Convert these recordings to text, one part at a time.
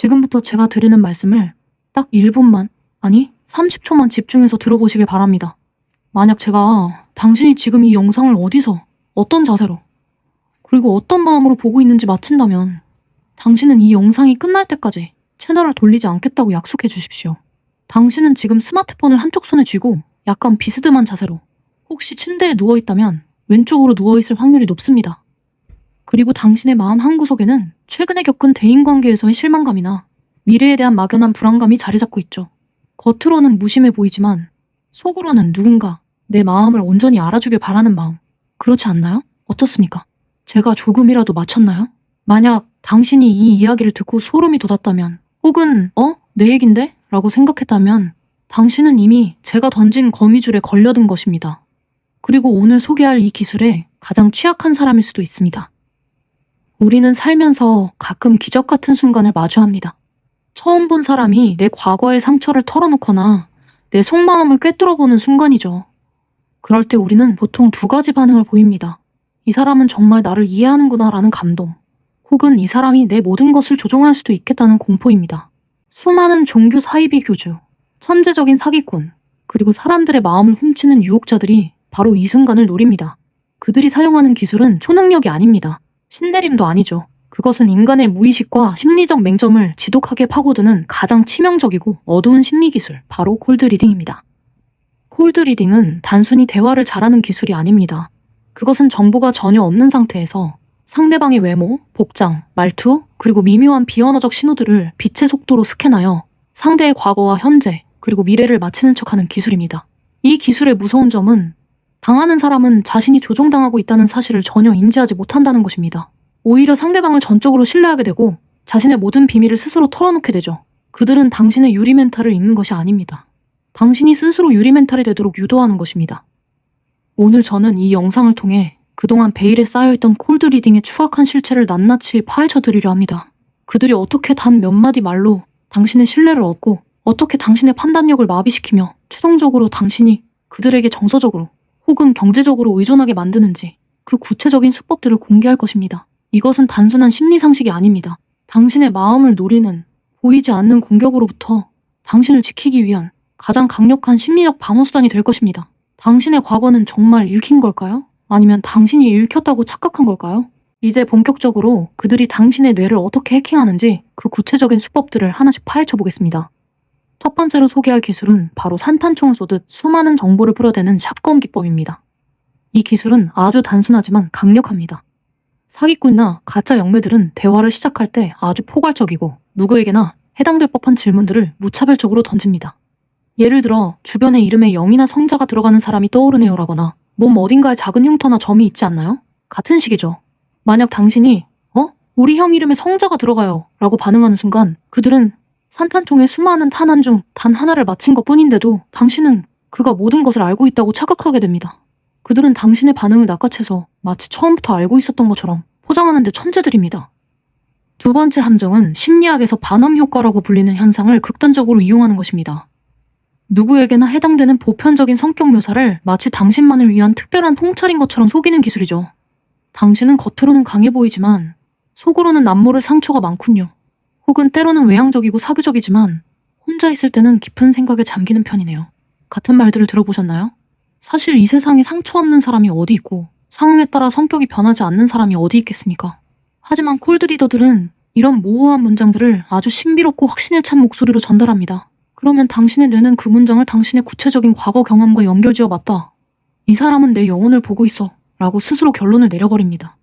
지금부터 제가 드리는 말씀을 딱 1분만, 아니 30초만 집중해서 들어보시길 바랍니다. 만약 제가 당신이 지금 이 영상을 어디서, 어떤 자세로, 그리고 어떤 마음으로 보고 있는지 맞힌다면 당신은 이 영상이 끝날 때까지 채널을 돌리지 않겠다고 약속해 주십시오. 당신은 지금 스마트폰을 한쪽 손에 쥐고 약간 비스듬한 자세로 혹시 침대에 누워있다면 왼쪽으로 누워있을 확률이 높습니다. 그리고 당신의 마음 한구석에는 최근에 겪은 대인관계에서의 실망감이나 미래에 대한 막연한 불안감이 자리 잡고 있죠. 겉으로는 무심해 보이지만 속으로는 누군가 내 마음을 온전히 알아주길 바라는 마음. 그렇지 않나요? 어떻습니까? 제가 조금이라도 맞췄나요? 만약 당신이 이 이야기를 듣고 소름이 돋았다면, 혹은 내 얘긴데? 라고 생각했다면 당신은 이미 제가 던진 거미줄에 걸려든 것입니다. 그리고 오늘 소개할 이 기술에 가장 취약한 사람일 수도 있습니다. 우리는 살면서 가끔 기적 같은 순간을 마주합니다. 처음 본 사람이 내 과거의 상처를 털어놓거나 내 속마음을 꿰뚫어보는 순간이죠. 그럴 때 우리는 보통 두 가지 반응을 보입니다. 이 사람은 정말 나를 이해하는구나 라는 감동, 혹은 이 사람이 내 모든 것을 조종할 수도 있겠다는 공포입니다. 수많은 종교 사이비 교주, 천재적인 사기꾼, 그리고 사람들의 마음을 훔치는 유혹자들이 바로 이 순간을 노립니다. 그들이 사용하는 기술은 초능력이 아닙니다. 신내림도 아니죠. 그것은 인간의 무의식과 심리적 맹점을 지독하게 파고드는 가장 치명적이고 어두운 심리기술, 바로 콜드리딩입니다. 콜드리딩은 단순히 대화를 잘하는 기술이 아닙니다. 그것은 정보가 전혀 없는 상태에서 상대방의 외모, 복장, 말투, 그리고 미묘한 비언어적 신호들을 빛의 속도로 스캔하여 상대의 과거와 현재, 그리고 미래를 맞히는 척하는 기술입니다. 이 기술의 무서운 점은 당하는 사람은 자신이 조종당하고 있다는 사실을 전혀 인지하지 못한다는 것입니다. 오히려 상대방을 전적으로 신뢰하게 되고 자신의 모든 비밀을 스스로 털어놓게 되죠. 그들은 당신의 유리 멘탈을 읽는 것이 아닙니다. 당신이 스스로 유리 멘탈이 되도록 유도하는 것입니다. 오늘 저는 이 영상을 통해 그동안 베일에 쌓여있던 콜드리딩의 추악한 실체를 낱낱이 파헤쳐 드리려 합니다. 그들이 어떻게 단 몇 마디 말로 당신의 신뢰를 얻고 어떻게 당신의 판단력을 마비시키며 최종적으로 당신이 그들에게 정서적으로 혹은 경제적으로 의존하게 만드는지 그 구체적인 수법들을 공개할 것입니다. 이것은 단순한 심리상식이 아닙니다. 당신의 마음을 노리는 보이지 않는 공격으로부터 당신을 지키기 위한 가장 강력한 심리적 방어수단이 될 것입니다. 당신의 과거는 정말 읽힌 걸까요? 아니면 당신이 읽혔다고 착각한 걸까요? 이제 본격적으로 그들이 당신의 뇌를 어떻게 해킹하는지 그 구체적인 수법들을 하나씩 파헤쳐 보겠습니다. 첫 번째로 소개할 기술은 바로 산탄총을 쏘듯 수많은 정보를 풀어대는 샷건 기법입니다. 이 기술은 아주 단순하지만 강력합니다. 사기꾼이나 가짜 영매들은 대화를 시작할 때 아주 포괄적이고 누구에게나 해당될 법한 질문들을 무차별적으로 던집니다. 예를 들어 주변에 이름에 0이나 성자가 들어가는 사람이 떠오르네요 라거나 몸 어딘가에 작은 흉터나 점이 있지 않나요? 같은 식이죠. 만약 당신이 우리 형 이름에 성자가 들어가요 라고 반응하는 순간 그들은 산탄총의 수많은 탄환 중 단 하나를 맞힌 것 뿐인데도 당신은 그가 모든 것을 알고 있다고 착각하게 됩니다. 그들은 당신의 반응을 낚아채서 마치 처음부터 알고 있었던 것처럼 포장하는 데 천재들입니다. 두 번째 함정은 심리학에서 반함 효과라고 불리는 현상을 극단적으로 이용하는 것입니다. 누구에게나 해당되는 보편적인 성격 묘사를 마치 당신만을 위한 특별한 통찰인 것처럼 속이는 기술이죠. 당신은 겉으로는 강해 보이지만 속으로는 남모를 상처가 많군요. 혹은 때로는 외향적이고 사교적이지만 혼자 있을 때는 깊은 생각에 잠기는 편이네요. 같은 말들을 들어보셨나요? 사실 이 세상에 상처 없는 사람이 어디 있고 상황에 따라 성격이 변하지 않는 사람이 어디 있겠습니까? 하지만 콜드리더들은 이런 모호한 문장들을 아주 신비롭고 확신에 찬 목소리로 전달합니다. 그러면 당신의 뇌는 그 문장을 당신의 구체적인 과거 경험과 연결지어 맞다. 이 사람은 내 영혼을 보고 있어 라고 스스로 결론을 내려버립니다.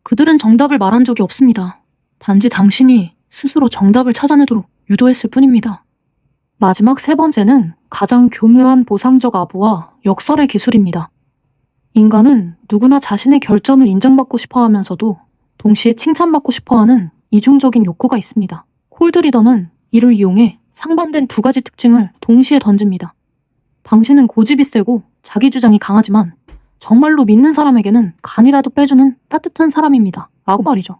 그들은 정답을 말한 적이 없습니다. 단지 당신이 스스로 정답을 찾아내도록 유도했을 뿐입니다. 마지막 세 번째는 가장 교묘한 보상적 아부와 역설의 기술입니다. 인간은 누구나 자신의 결점을 인정받고 싶어 하면서도 동시에 칭찬받고 싶어 하는 이중적인 욕구가 있습니다. 콜드리더는 이를 이용해 상반된 두 가지 특징을 동시에 던집니다. 당신은 고집이 세고 자기 주장이 강하지만 정말로 믿는 사람에게는 간이라도 빼주는 따뜻한 사람입니다. 라고 말이죠.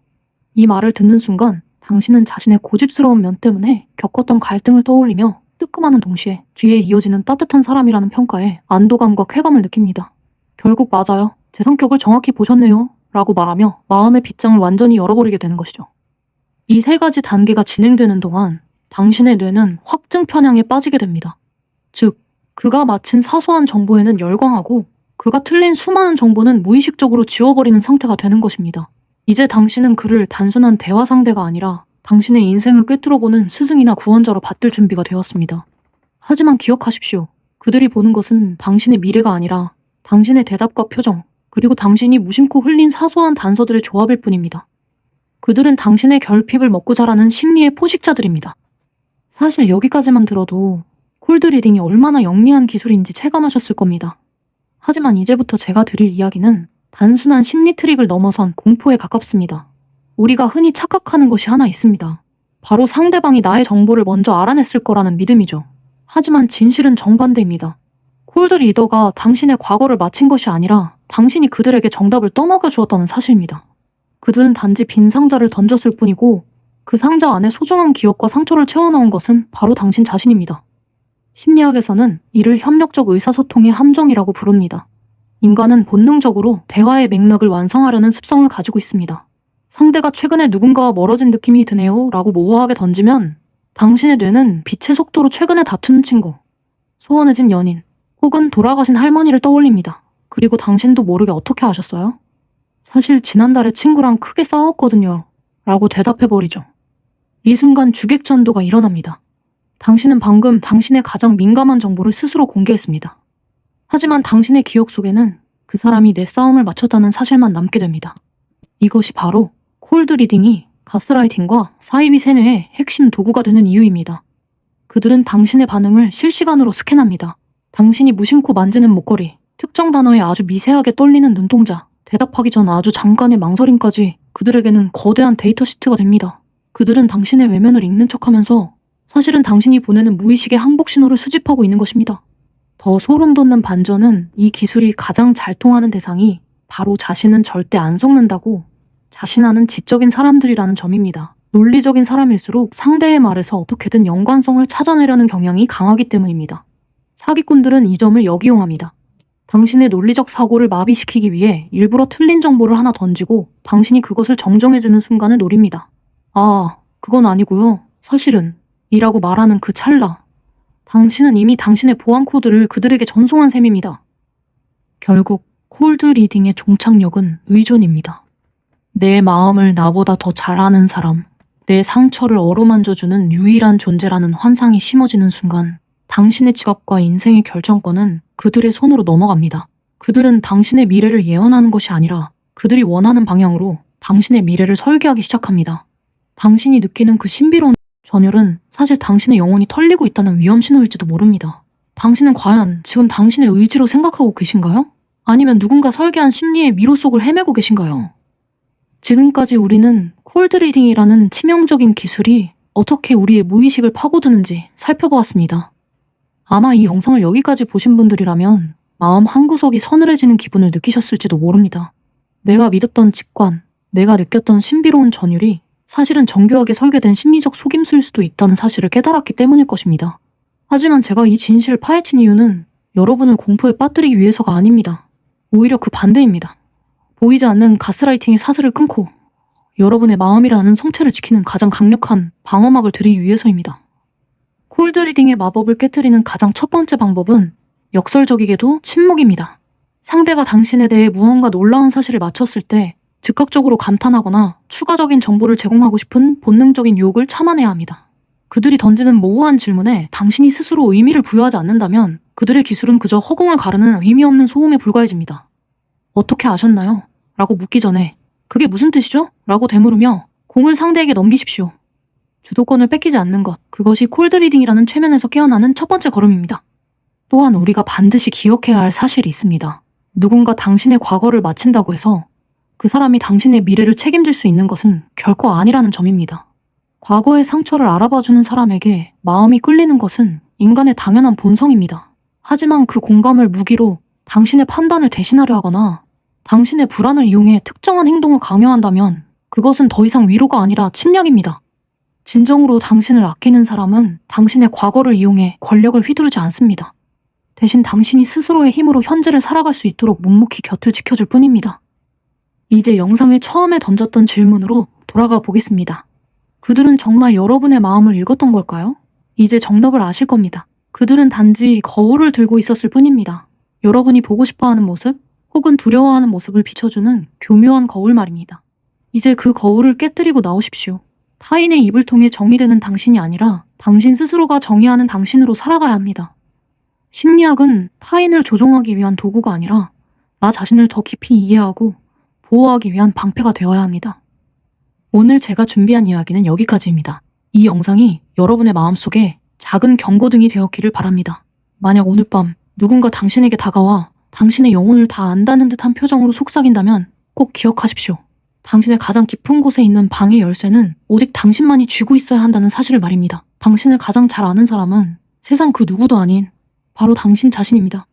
이 말을 듣는 순간 당신은 자신의 고집스러운 면 때문에 겪었던 갈등을 떠올리며 뜨끔하는 동시에 뒤에 이어지는 따뜻한 사람이라는 평가에 안도감과 쾌감을 느낍니다. 결국 맞아요. 제 성격을 정확히 보셨네요. 라고 말하며 마음의 빗장을 완전히 열어버리게 되는 것이죠. 이 세 가지 단계가 진행되는 동안 당신의 뇌는 확증 편향에 빠지게 됩니다. 즉, 그가 마친 사소한 정보에는 열광하고 그가 틀린 수많은 정보는 무의식적으로 지워버리는 상태가 되는 것입니다. 이제 당신은 그를 단순한 대화 상대가 아니라 당신의 인생을 꿰뚫어보는 스승이나 구원자로 받들 준비가 되었습니다. 하지만 기억하십시오. 그들이 보는 것은 당신의 미래가 아니라 당신의 대답과 표정, 그리고 당신이 무심코 흘린 사소한 단서들의 조합일 뿐입니다. 그들은 당신의 결핍을 먹고 자라는 심리의 포식자들입니다. 사실 여기까지만 들어도 콜드 리딩이 얼마나 영리한 기술인지 체감하셨을 겁니다. 하지만 이제부터 제가 드릴 이야기는 단순한 심리 트릭을 넘어선 공포에 가깝습니다. 우리가 흔히 착각하는 것이 하나 있습니다. 바로 상대방이 나의 정보를 먼저 알아냈을 거라는 믿음이죠. 하지만 진실은 정반대입니다. 콜드 리더가 당신의 과거를 마친 것이 아니라 당신이 그들에게 정답을 떠먹여 주었다는 사실입니다. 그들은 단지 빈 상자를 던졌을 뿐이고 그 상자 안에 소중한 기억과 상처를 채워넣은 것은 바로 당신 자신입니다. 심리학에서는 이를 협력적 의사소통의 함정이라고 부릅니다. 인간은 본능적으로 대화의 맥락을 완성하려는 습성을 가지고 있습니다. 상대가 최근에 누군가와 멀어진 느낌이 드네요 라고 모호하게 던지면 당신의 뇌는 빛의 속도로 최근에 다툰 친구, 소원해진 연인, 혹은 돌아가신 할머니를 떠올립니다. 그리고 당신도 모르게 어떻게 아셨어요? 사실 지난달에 친구랑 크게 싸웠거든요 라고 대답해버리죠. 이 순간 주객전도가 일어납니다. 당신은 방금 당신의 가장 민감한 정보를 스스로 공개했습니다. 하지만 당신의 기억 속에는 그 사람이 내 싸움을 마쳤다는 사실만 남게 됩니다. 이것이 바로 콜드 리딩이 가스라이팅과 사이비 세뇌의 핵심 도구가 되는 이유입니다. 그들은 당신의 반응을 실시간으로 스캔합니다. 당신이 무심코 만지는 목걸이, 특정 단어에 아주 미세하게 떨리는 눈동자, 대답하기 전 아주 잠깐의 망설임까지 그들에게는 거대한 데이터 시트가 됩니다. 그들은 당신의 외면을 읽는 척하면서 사실은 당신이 보내는 무의식의 항복 신호를 수집하고 있는 것입니다. 더 소름 돋는 반전은 이 기술이 가장 잘 통하는 대상이 바로 자신은 절대 안 속는다고 자신하는 지적인 사람들이라는 점입니다. 논리적인 사람일수록 상대의 말에서 어떻게든 연관성을 찾아내려는 경향이 강하기 때문입니다. 사기꾼들은 이 점을 역이용합니다. 당신의 논리적 사고를 마비시키기 위해 일부러 틀린 정보를 하나 던지고 당신이 그것을 정정해주는 순간을 노립니다. 아, 그건 아니고요. 사실은 이라고 말하는 그 찰나. 당신은 이미 당신의 보안 코드를 그들에게 전송한 셈입니다. 결국 콜드 리딩의 종착역은 의존입니다. 내 마음을 나보다 더 잘 아는 사람, 내 상처를 어루만져주는 유일한 존재라는 환상이 심어지는 순간 당신의 지갑과 인생의 결정권은 그들의 손으로 넘어갑니다. 그들은 당신의 미래를 예언하는 것이 아니라 그들이 원하는 방향으로 당신의 미래를 설계하기 시작합니다. 당신이 느끼는 그 신비로운 전율은 사실 당신의 영혼이 털리고 있다는 위험 신호일지도 모릅니다. 당신은 과연 지금 당신의 의지로 생각하고 계신가요? 아니면 누군가 설계한 심리의 미로 속을 헤매고 계신가요? 지금까지 우리는 콜드 리딩이라는 치명적인 기술이 어떻게 우리의 무의식을 파고드는지 살펴보았습니다. 아마 이 영상을 여기까지 보신 분들이라면 마음 한구석이 서늘해지는 기분을 느끼셨을지도 모릅니다. 내가 믿었던 직관, 내가 느꼈던 신비로운 전율이 사실은 정교하게 설계된 심리적 속임수일 수도 있다는 사실을 깨달았기 때문일 것입니다. 하지만 제가 이 진실을 파헤친 이유는 여러분을 공포에 빠뜨리기 위해서가 아닙니다. 오히려 그 반대입니다. 보이지 않는 가스라이팅의 사슬을 끊고 여러분의 마음이라는 성체를 지키는 가장 강력한 방어막을 드리기 위해서입니다. 콜드 리딩의 마법을 깨트리는 가장 첫 번째 방법은 역설적이게도 침묵입니다. 상대가 당신에 대해 무언가 놀라운 사실을 맞췄을 때 즉각적으로 감탄하거나 추가적인 정보를 제공하고 싶은 본능적인 유혹을 참아내야 합니다. 그들이 던지는 모호한 질문에 당신이 스스로 의미를 부여하지 않는다면 그들의 기술은 그저 허공을 가르는 의미 없는 소음에 불과해집니다. 어떻게 아셨나요? 라고 묻기 전에 그게 무슨 뜻이죠? 라고 되물으며 공을 상대에게 넘기십시오. 주도권을 뺏기지 않는 것, 그것이 콜드 리딩이라는 최면에서 깨어나는 첫 번째 걸음입니다. 또한 우리가 반드시 기억해야 할 사실이 있습니다. 누군가 당신의 과거를 마친다고 해서 그 사람이 당신의 미래를 책임질 수 있는 것은 결코 아니라는 점입니다. 과거의 상처를 알아봐주는 사람에게 마음이 끌리는 것은 인간의 당연한 본성입니다. 하지만 그 공감을 무기로 당신의 판단을 대신하려 하거나 당신의 불안을 이용해 특정한 행동을 강요한다면 그것은 더 이상 위로가 아니라 침략입니다. 진정으로 당신을 아끼는 사람은 당신의 과거를 이용해 권력을 휘두르지 않습니다. 대신 당신이 스스로의 힘으로 현재를 살아갈 수 있도록 묵묵히 곁을 지켜줄 뿐입니다. 이제 영상의 처음에 던졌던 질문으로 돌아가 보겠습니다. 그들은 정말 여러분의 마음을 읽었던 걸까요? 이제 정답을 아실 겁니다. 그들은 단지 거울을 들고 있었을 뿐입니다. 여러분이 보고 싶어하는 모습, 혹은 두려워하는 모습을 비춰주는 교묘한 거울 말입니다. 이제 그 거울을 깨뜨리고 나오십시오. 타인의 입을 통해 정의되는 당신이 아니라 당신 스스로가 정의하는 당신으로 살아가야 합니다. 심리학은 타인을 조종하기 위한 도구가 아니라 나 자신을 더 깊이 이해하고 보호하기 위한 방패가 되어야 합니다. 오늘 제가 준비한 이야기는 여기까지입니다. 이 영상이 여러분의 마음속에 작은 경고등이 되었기를 바랍니다. 만약 오늘 밤 누군가 당신에게 다가와 당신의 영혼을 다 안다는 듯한 표정으로 속삭인다면 꼭 기억하십시오. 당신의 가장 깊은 곳에 있는 방의 열쇠는 오직 당신만이 쥐고 있어야 한다는 사실을 말입니다. 당신을 가장 잘 아는 사람은 세상 그 누구도 아닌 바로 당신 자신입니다.